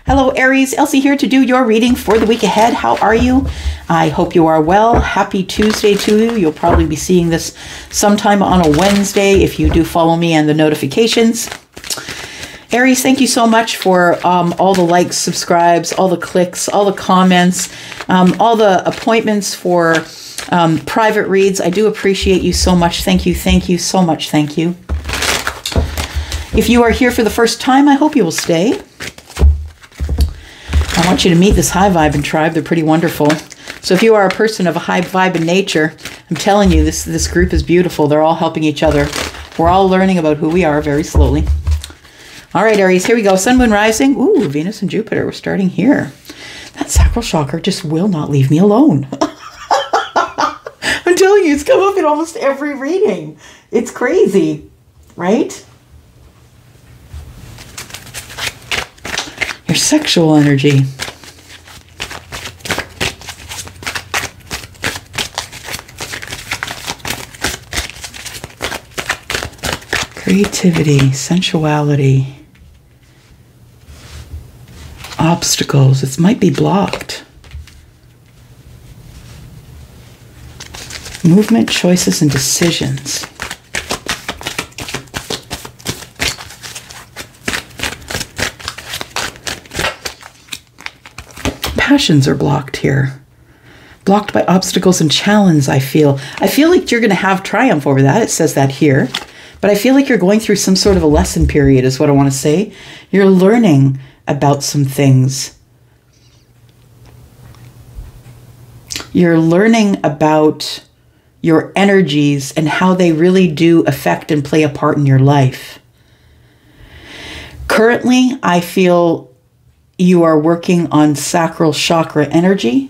Hello, Aries. Elsie here to do your reading for the week ahead. How are you? I hope you are well. Happy Tuesday to you. You'll probably be seeing this sometime on a Wednesday if you do follow me and the notifications. Aries, thank you so much for all the likes, subscribes, all the clicks, all the comments, all the appointments for private reads. I do appreciate you so much. Thank you so much. Thank you. If you are here for the first time, I hope you will stay. I want you to meet this high vibe and tribe. They're pretty wonderful. So if you are a person of a high vibe in nature, I'm telling you, this group is beautiful. They're all helping each other. We're all learning about who we are very slowly. All right, Aries, here we go. Sun, Moon, Rising. Ooh, Venus and Jupiter. We're starting here. That sacral chakra just will not leave me alone. I'm telling you, it's come up in almost every reading. It's crazy, right? Your sexual energy. Creativity, sensuality, obstacles. It might be blocked. Movement, choices, and decisions. Passions are blocked here. Blocked by obstacles and challenges, I feel. I feel like you're going to have triumph over that. It says that here. But I feel like you're going through some sort of a lesson period is what I want to say. You're learning about some things. You're learning about your energies and how they really do affect and play a part in your life. Currently, I feel you are working on sacral chakra energy.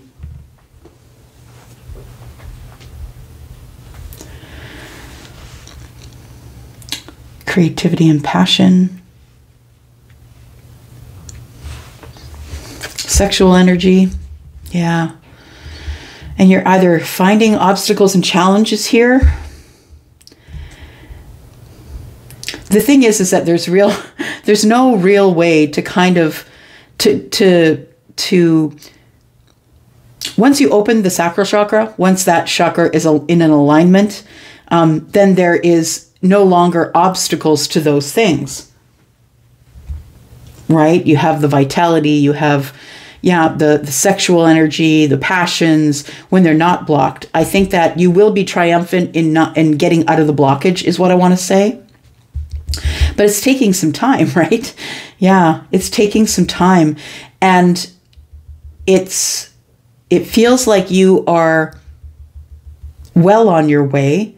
Creativity and passion. Sexual energy. Yeah. And you're either finding obstacles and challenges here. The thing is that there's no real way to kind of once you open the sacral chakra, once that chakra is in an alignment, then there is no longer obstacles to those things, right? You have the vitality, you have, the sexual energy, the passions, when they're not blocked. I think that you will be triumphant in getting out of the blockage is what I want to say. But it's taking some time, right? Yeah, it's taking some time. And it feels like you are well on your way,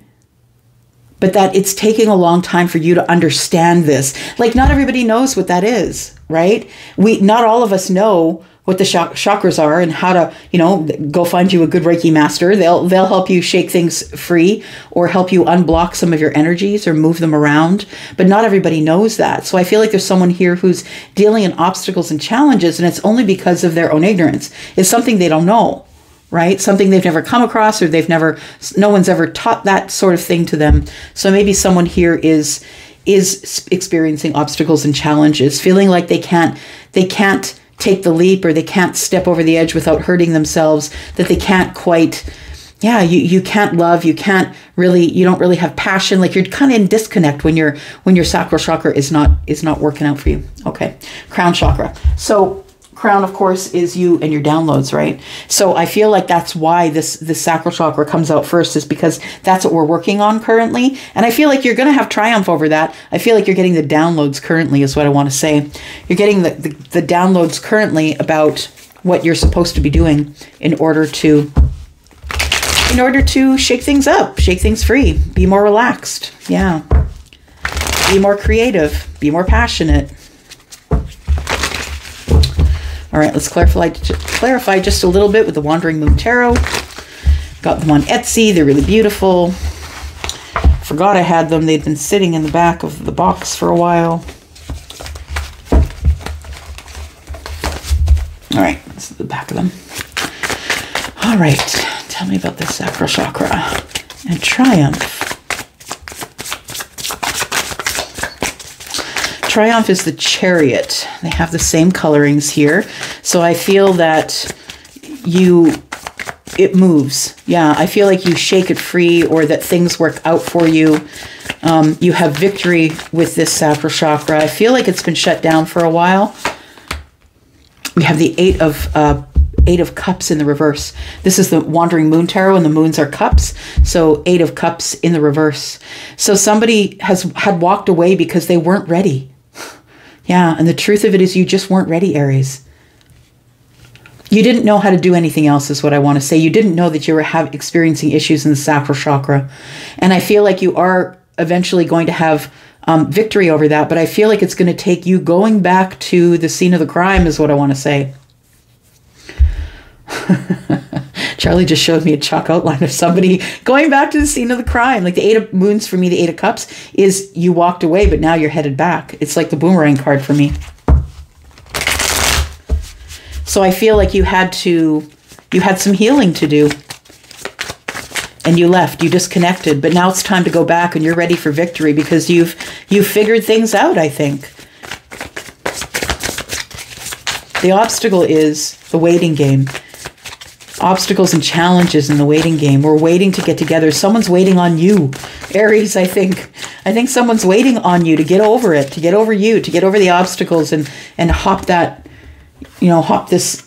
but that it's taking a long time for you to understand this. Like, not everybody knows what that is, right? Not all of us know what the chakras are and how to, go find you a good Reiki master. They'll help you shake things free or help you unblock some of your energies or move them around. But not everybody knows that. So I feel like there's someone here who's dealing in obstacles and challenges, and it's only because of their own ignorance. It's something they don't know, right? Something they've never come across, or no one's ever taught that sort of thing to them. So maybe someone here is experiencing obstacles and challenges, feeling like they can't take the leap, or they can't step over the edge without hurting themselves, that they can't quite, you can't love, you don't really have passion, like you're kind of in disconnect when your sacral chakra is not working out for you. Okay, crown chakra. So crown, of course, is you and your downloads, right? So I feel like that's why this sacral chakra comes out first, is because that's what we're working on currently. And I feel like you're going to have triumph over that. I feel like you're getting the downloads currently is what I want to say. You're getting the downloads currently about what you're supposed to be doing in order to shake things up, shake things free, be more relaxed. Yeah. Be more creative, be more passionate. All right, let's clarify just a little bit with the Wandering Moon Tarot. Got them on Etsy. They're really beautiful. Forgot I had them. They'd been sitting in the back of the box for a while. All right, this is the back of them. All right, tell me about this sacral chakra and triumph. Triumph is the Chariot. They have the same colorings here. So I feel that it moves. Yeah, I feel like you shake it free, or that things work out for you. You have victory with this sacral chakra. I feel like it's been shut down for a while. We have the Eight of Cups in the reverse. This is the Wandering Moon Tarot, and the moons are cups. So 8 of Cups in the reverse. So somebody had walked away because they weren't ready. Yeah, and the truth of it is you just weren't ready, Aries. You didn't know how to do anything else, is what I want to say. You didn't know that you were experiencing issues in the sacral chakra. And I feel like you are eventually going to have victory over that, but I feel like it's going to take you going back to the scene of the crime, is what I want to say. Charlie just showed me a chalk outline of somebody going back to the scene of the crime. Like the 8 of Moons for me, the 8 of Cups is you walked away, but now you're headed back. It's like the boomerang card for me. So I feel like you had some healing to do, and you left, you disconnected, but now it's time to go back, and you're ready for victory because you've figured things out, I think. The obstacle is the waiting game. Obstacles and challenges in the waiting game. We're waiting to get together. Someone's waiting on you, Aries, I think. I think someone's waiting on you to get over it, to get over you, to get over the obstacles and hop that, you know, hop this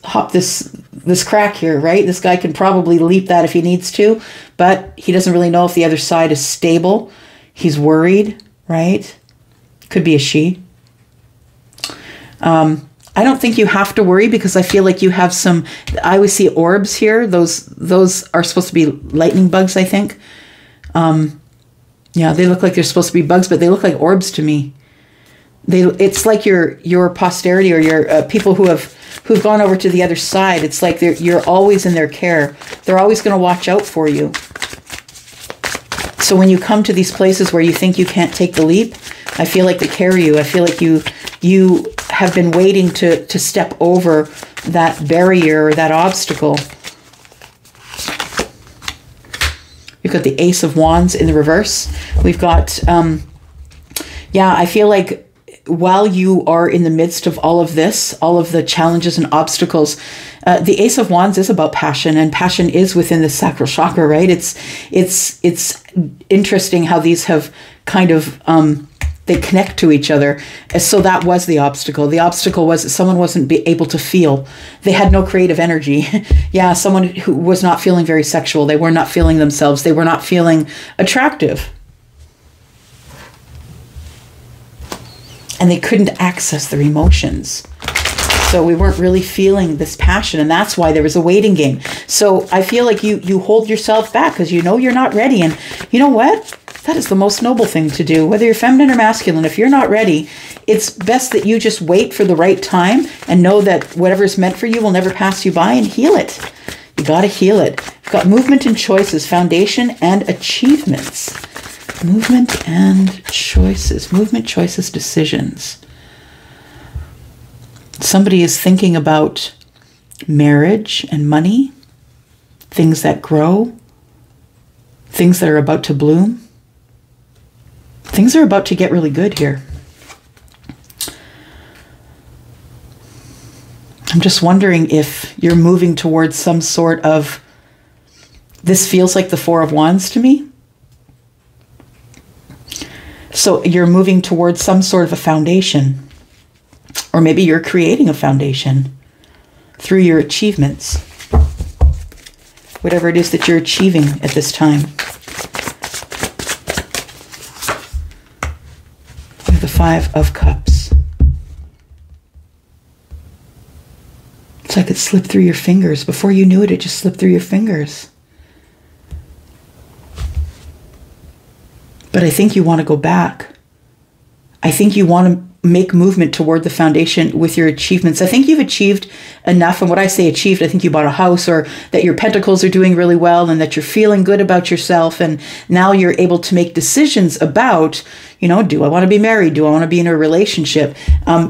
crack here, right? This guy can probably leap that if he needs to, but he doesn't really know if the other side is stable. He's worried, right? Could be a she. I don't think you have to worry because I feel like you have some, I always see orbs here. Those are supposed to be lightning bugs, I think. Yeah, they look like they're supposed to be bugs, but they look like orbs to me. It's like your posterity, or your people who've gone over to the other side. It's like you're always in their care. They're always going to watch out for you. So when you come to these places where you think you can't take the leap, I feel like they carry you. I feel like you have been waiting to step over that barrier or that obstacle. We've got the Ace of Wands in the reverse. We've got, yeah, I feel like while you are in the midst of all of this, all of the challenges and obstacles, the Ace of Wands is about passion, and passion is within the sacral chakra, right? It's interesting how these have kind of, they connect to each other. So that was the obstacle. The obstacle was that someone wasn't able to feel. They had no creative energy. Yeah, someone who was not feeling very sexual. They were not feeling themselves. They were not feeling attractive. And they couldn't access their emotions. So we weren't really feeling this passion, and that's why there was a waiting game. So I feel like you hold yourself back because you know you're not ready. And you know what? That is the most noble thing to do, whether you're feminine or masculine. If you're not ready, it's best that you just wait for the right time and know that whatever's meant for you will never pass you by, and heal it. You got to heal it. You've got movement and choices, foundation and achievements. Movement and choices. Movement, choices, decisions. Somebody is thinking about marriage and money, things that grow, things that are about to bloom. Things are about to get really good here. I'm just wondering if you're moving towards some sort of, this feels like the Four of Wands to me. So you're moving towards some sort of a foundation, or maybe you're creating a foundation through your achievements, whatever it is that you're achieving at this time. The Five of Cups. It's like it slipped through your fingers. Before you knew it, it just slipped through your fingers. But I think you want to go back. I think you want to make movement toward the foundation with your achievements. I think you've achieved enough. And when I say achieved, I think you bought a house, or that your pentacles are doing really well, and that you're feeling good about yourself. And now you're able to make decisions about, you know, do I want to be married? Do I want to be in a relationship?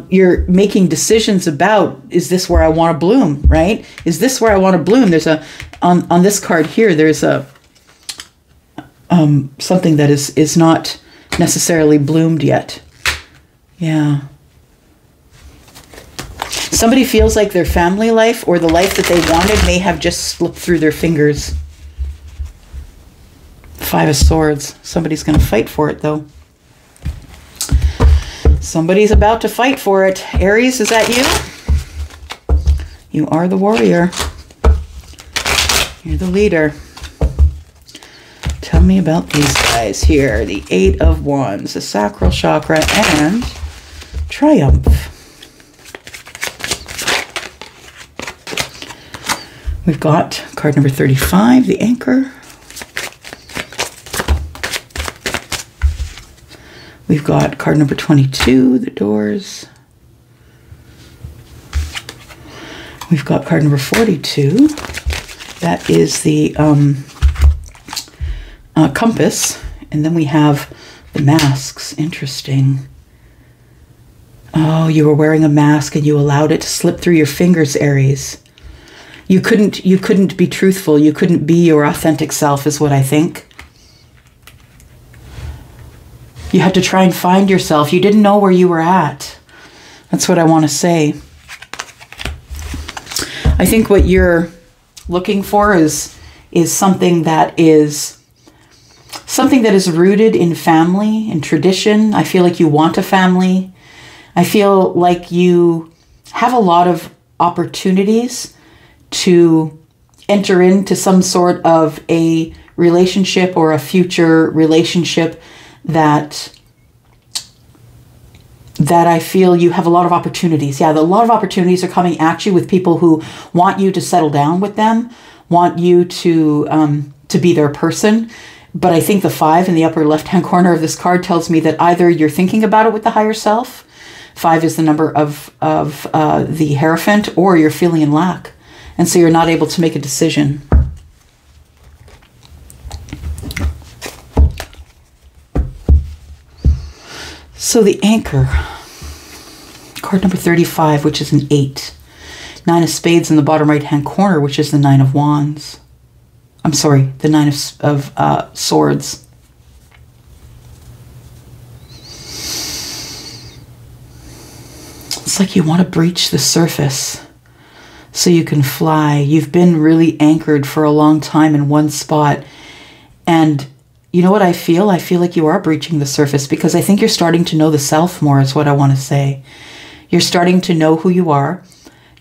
You're making decisions about, is this where I want to bloom, right? Is this where I want to bloom? There's a, on this card here, there's a, something that is not necessarily bloomed yet. Yeah. Somebody feels like their family life or the life that they wanted may have just slipped through their fingers. 5 of Swords. Somebody's going to fight for it, though. Somebody's about to fight for it. Aries, is that you? You are the warrior. You're the leader. Tell me about these guys here. The 8 of Wands, the sacral chakra, and Triumph. We've got card number 35, the Anchor. We've got card number 22, the Doors. We've got card number 42. That is the Compass. And then we have the masks. Interesting. Oh, you were wearing a mask and you allowed it to slip through your fingers, Aries. You couldn't be truthful. You couldn't be your authentic self, is what I think. You had to try and find yourself. You didn't know where you were at. That's what I want to say. I think what you're looking for is something that is rooted in family and tradition. I feel like you want a family. I feel like you have a lot of opportunities to enter into some sort of a relationship or a future relationship that I feel you have a lot of opportunities. Yeah, a lot of opportunities are coming at you with people who want you to settle down with them, want you to be their person. But I think the 5 in the upper left-hand corner of this card tells me that either you're thinking about it with the higher self, 5 is the number of the Hierophant, or you're feeling in lack. And so you're not able to make a decision. So the Anchor, card number 35, which is an 8. 9 of Spades in the bottom right-hand corner, which is the 9 of Wands. I'm sorry, the 9 of Swords. It's like you want to breach the surface so you can fly. You've been really anchored for a long time in one spot. And you know what I feel? I feel like you are breaching the surface because I think you're starting to know the self more, is what I want to say. You're starting to know who you are.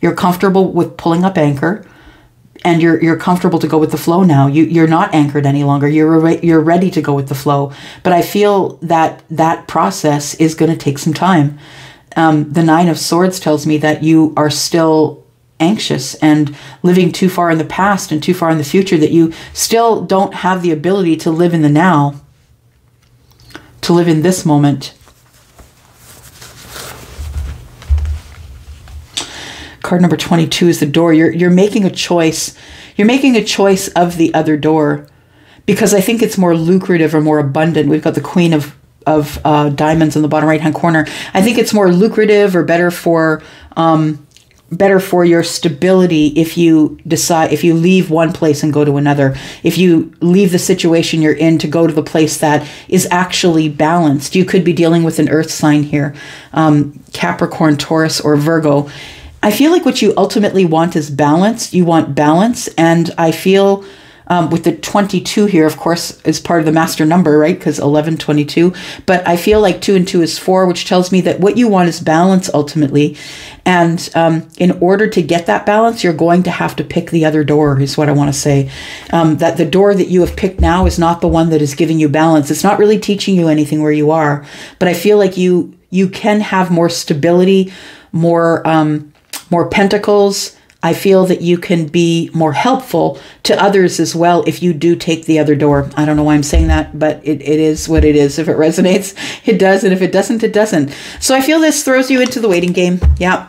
You're comfortable with pulling up anchor, and you're comfortable to go with the flow now. You're not anchored any longer. You're ready to go with the flow. But I feel that that process is going to take some time. The 9 of Swords tells me that you are still anxious and living too far in the past and too far in the future, that you still don't have the ability to live in the now, to live in this moment. Card number 22 is the Door. You're making a choice. You're making a choice of the other door because I think it's more lucrative or more abundant. We've got the Queen of Diamonds in the bottom right hand corner. I think it's more lucrative or better for your stability if you leave one place and go to another. If you leave the situation you're in to go to the place that is actually balanced. You could be dealing with an earth sign here, Capricorn, Taurus, or Virgo. I feel like what you ultimately want is balance. You want balance, and I feel with the 22 here, of course, is part of the master number, right? Because 11, 22. But I feel like 2 and 2 is 4, which tells me that what you want is balance ultimately. And in order to get that balance, you're going to have to pick the other door, is what I want to say. That the door that you have picked now is not the one that is giving you balance. It's not really teaching you anything where you are. But I feel like you can have more stability, more pentacles. I feel that you can be more helpful to others as well if you do take the other door. I don't know why I'm saying that, but it is what it is. If it resonates, it does. And if it doesn't, it doesn't. So I feel this throws you into the waiting game. Yeah.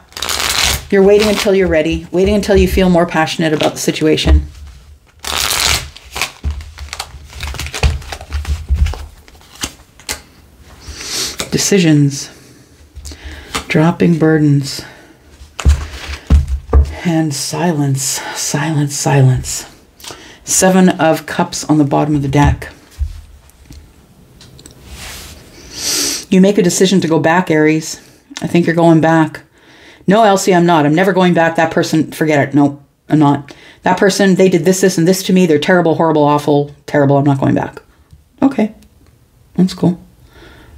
You're waiting until you're ready. Waiting until you feel more passionate about the situation. Decisions. Dropping burdens. And silence, silence, silence. 7 of Cups on the bottom of the deck. You make a decision to go back, Aries. I think you're going back. No, Elsie, I'm not. I'm never going back. That person, forget it. No, I'm not. That person, they did this, this, and this to me. They're terrible, horrible, awful, terrible. I'm not going back. Okay, that's cool.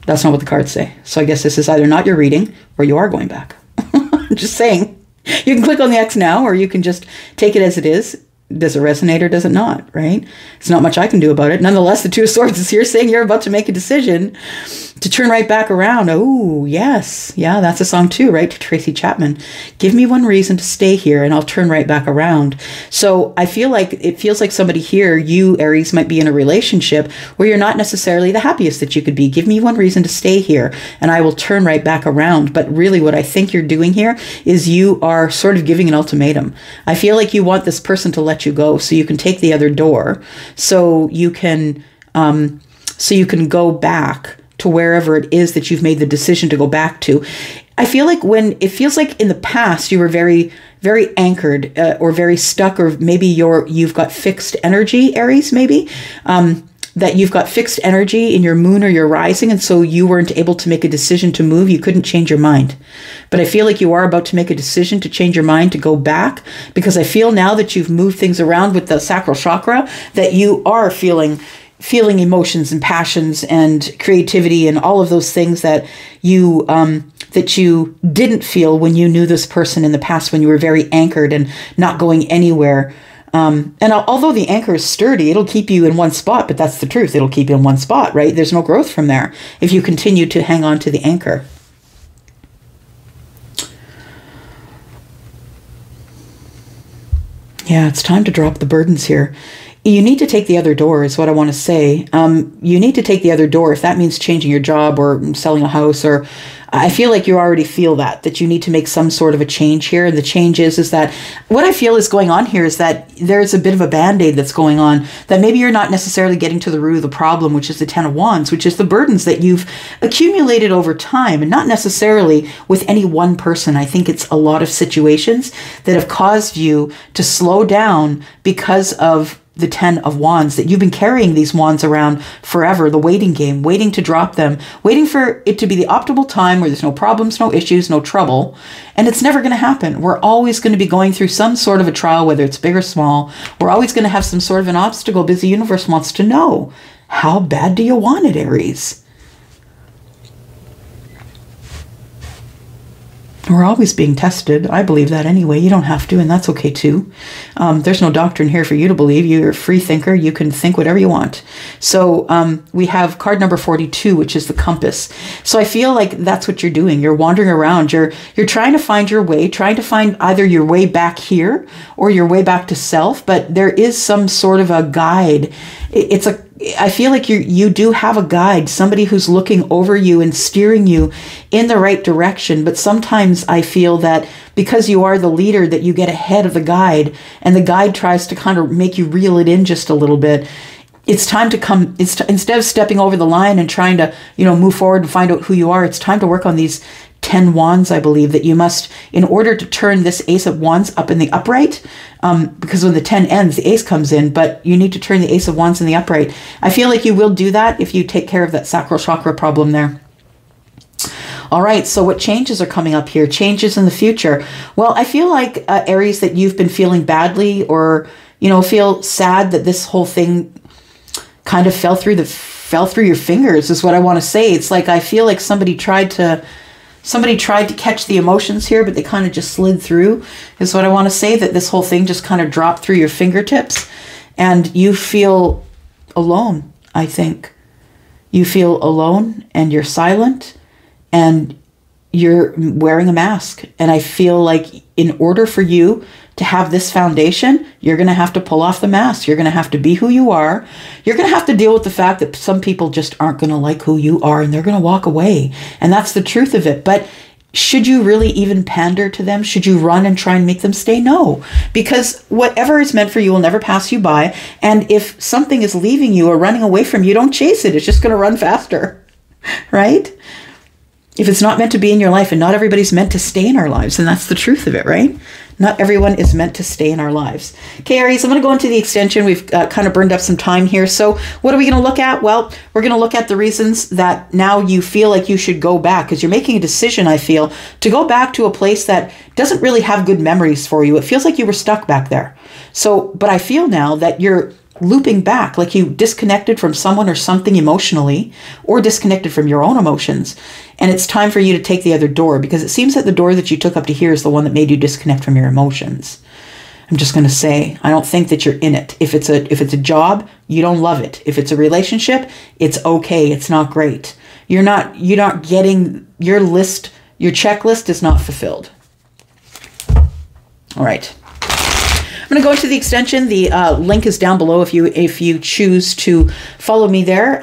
That's not what the cards say. So I guess this is either not your reading or you are going back. I'm just saying. You can click on the X now, or you can just take it as it is. Does it resonate or does it not, right? It's not much I can do about it. Nonetheless, the Two of Swords is here saying you're about to make a decision to turn right back around. Oh, yes. Yeah, that's a song too, right? To Tracy Chapman. Give me one reason to stay here and I'll turn right back around. So I feel like it feels like somebody here, you, Aries, might be in a relationship where you're not necessarily the happiest that you could be. Give me one reason to stay here and I will turn right back around. But really what I think you're doing here is you are sort of giving an ultimatum. I feel like you want this person to let you go so you can take the other door, so you can go back to wherever it is that you've made the decision to go back to. I feel like when it feels like in the past you were very, very anchored or very stuck, or maybe you've got fixed energy, Aries, maybe that you've got fixed energy in your moon or your rising, and so you weren't able to make a decision to move. You couldn't change your mind. But I feel like you are about to make a decision to change your mind, to go back, because I feel now that you've moved things around with the sacral chakra that you are feeling emotions and passions and creativity and all of those things that you didn't feel when you knew this person in the past, when you were very anchored and not going anywhere. And although the anchor is sturdy, it'll keep you in one spot, but that's the truth. It'll keep you in one spot, right? There's no growth from there if you continue to hang on to the anchor. Yeah, it's time to drop the burdens here. You need to take the other door is what I want to say. You need to take the other door if that means changing your job or selling a house, or I feel like you already feel that you need to make some sort of a change here. And the change is that what I feel is going on here is that there's a bit of a band-aid that's going on, that maybe you're not necessarily getting to the root of the problem, which is the Ten of Wands, which is the burdens that you've accumulated over time, and not necessarily with any one person. I think it's a lot of situations that have caused you to slow down because of the Ten of Wands, that you've been carrying these wands around forever, the waiting game, waiting to drop them, waiting for it to be the optimal time where there's no problems, no issues, no trouble. And it's never going to happen. We're always going to be going through some sort of a trial, whether it's big or small. We're always going to have some sort of an obstacle because the universe wants to know, how bad do you want it, Aries? We're always being tested. I believe that anyway. You don't have to, and that's okay too. There's no doctrine here for you to believe. You're a free thinker. You can think whatever you want. So we have card number 42, which is the compass. So I feel like that's what you're doing. You're wandering around. You're trying to find your way, trying to find either your way back here or your way back to self. But there is some sort of a guide. I feel like you do have a guide, somebody who's looking over you and steering you in the right direction. But sometimes I feel that because you are the leader, that you get ahead of the guide, and the guide tries to kind of make you reel it in just a little bit. It's time to come, instead of stepping over the line and trying to, move forward and find out who you are, it's time to work on these 10 wands, I believe, that you must, in order to turn this Ace of Wands up in the upright, because when the 10 ends, the Ace comes in, but you need to turn the Ace of Wands in the upright. I feel like you will do that if you take care of that sacral chakra problem there. All right, so what changes are coming up here? Changes in the future. Well, I feel like, Aries, that you've been feeling badly, or, feel sad that this whole thing kind of fell through your fingers, is what I want to say. It's like, I feel like somebody tried to catch the emotions here, but they kind of just slid through, is what I want to say, that this whole thing just kind of dropped through your fingertips, and you feel alone, I think. You feel alone, and you're silent, and you're wearing a mask. And I feel like in order for you to have this foundation, you're going to have to pull off the mask. You're going to have to be who you are. You're going to have to deal with the fact that some people just aren't going to like who you are, and they're going to walk away. And that's the truth of it. But should you really even pander to them? Should you run and try and make them stay? No, because whatever is meant for you will never pass you by. And if something is leaving you or running away from you, don't chase it. It's just going to run faster, right? If it's not meant to be in your life, and not everybody's meant to stay in our lives, and that's the truth of it, right? Not everyone is meant to stay in our lives. Okay, Aries, I'm going to go into the extension. We've kind of burned up some time here. So what are we going to look at? Well, we're going to look at the reasons that now you feel like you should go back, because you're making a decision, I feel, to go back to a place that doesn't really have good memories for you. It feels like you were stuck back there. So, but I feel now that you're looping back, like you disconnected from someone or something emotionally, or disconnected from your own emotions. And it's time for you to take the other door, because it seems that the door that you took up to here is the one that made you disconnect from your emotions. I'm just going to say, I don't think that you're in it. If it's a job, you don't love it. If it's a relationship, it's okay. It's not great. You're not getting your list, your checklist is not fulfilled. All right. I'm going to go into the extension. The link is down below if you choose to follow me there.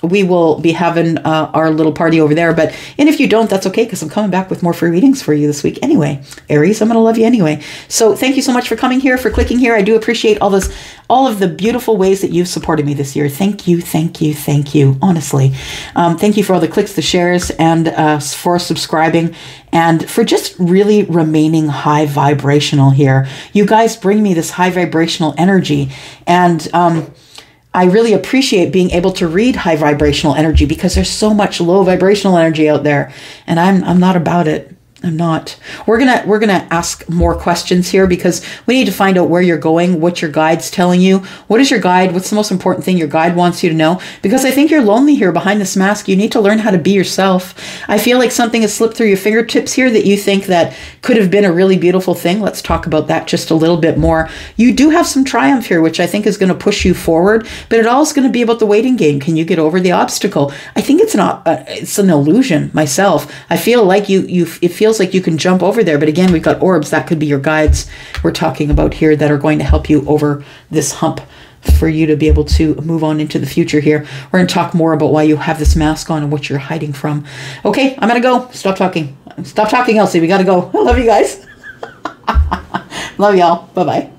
We will be having our little party over there. And if you don't, that's okay, because I'm coming back with more free readings for you this week anyway. Aries, I'm going to love you anyway. So thank you so much for coming here, for clicking here. I do appreciate all of the beautiful ways that you've supported me this year. Thank you, thank you, thank you, honestly. Thank you for all the clicks, the shares, and for subscribing, and for just really remaining high vibrational here. You guys bring me this high vibrational energy, and I really appreciate being able to read high vibrational energy, because there's so much low vibrational energy out there, and I'm not about it. I'm not. We're gonna ask more questions here, because we need to find out where you're going, what your guide's telling you. What is your guide? What's the most important thing your guide wants you to know? Because I think you're lonely here behind this mask. You need to learn how to be yourself. I feel like something has slipped through your fingertips here that you think that could have been a really beautiful thing. Let's talk about that just a little bit more. You do have some triumph here, which I think is going to push you forward, but it all is going to be about the waiting game. Can you get over the obstacle? I think it's an illusion myself. I feel like it feels like you can jump over there, but again, we've got orbs. That could be your guides we're talking about here that are going to help you over this hump for you to be able to move on into the future here. We're going to talk more about why you have this mask on and what you're hiding from. Okay, I'm going to go. Stop talking. Stop talking, Elsie. We got to go. I love you guys. Love y'all. Bye-bye.